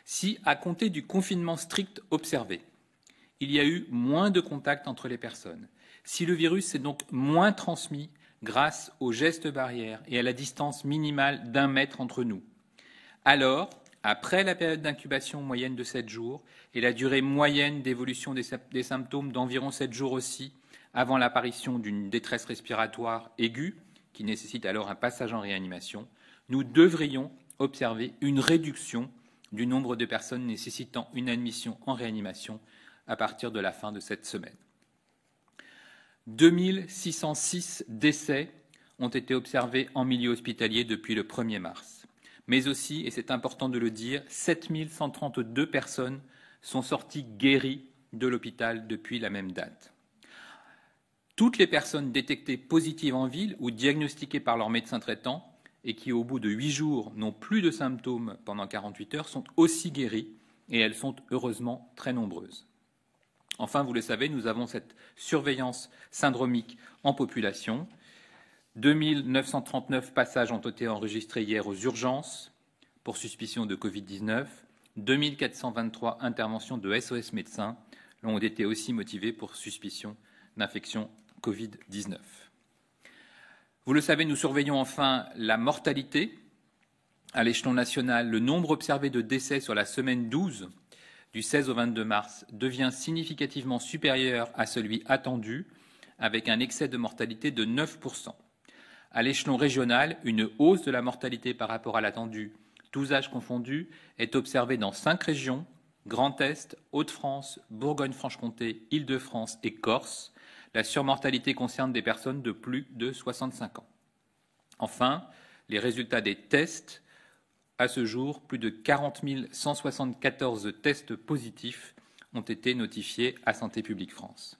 Si, à compter du confinement strict observé, il y a eu moins de contacts entre les personnes, si le virus s'est donc moins transmis grâce aux gestes barrières et à la distance minimale d'1 mètre entre nous, alors, après la période d'incubation moyenne de 7 jours et la durée moyenne d'évolution des symptômes d'environ 7 jours aussi, avant l'apparition d'une détresse respiratoire aiguë, qui nécessite alors un passage en réanimation, nous devrions observer une réduction du nombre de personnes nécessitant une admission en réanimation à partir de la fin de cette semaine. 2606 décès ont été observés en milieu hospitalier depuis le 1er mars. Mais aussi, et c'est important de le dire, 7132 personnes sont sorties guéries de l'hôpital depuis la même date. Toutes les personnes détectées positives en ville ou diagnostiquées par leur médecin traitant et qui, au bout de 8 jours, n'ont plus de symptômes pendant 48 heures, sont aussi guéries et elles sont heureusement très nombreuses. Enfin, vous le savez, nous avons cette surveillance syndromique en population. 2939 passages ont été enregistrés hier aux urgences pour suspicion de Covid-19. 2423 interventions de SOS médecins ont été aussi motivées pour suspicion d'infection Covid-19. Vous le savez, nous surveillons enfin la mortalité. À l'échelon national, le nombre observé de décès sur la semaine 12 du 16 au 22 mars devient significativement supérieur à celui attendu, avec un excès de mortalité de 9%. À l'échelon régional, une hausse de la mortalité par rapport à l'attendu, tous âges confondus, est observée dans 5 régions, Grand Est, Hauts-de-France, Bourgogne-Franche-Comté, Île-de-France et Corse. La surmortalité concerne des personnes de plus de 65 ans. Enfin, les résultats des tests. À ce jour, plus de 40 174 tests positifs ont été notifiés à Santé publique France.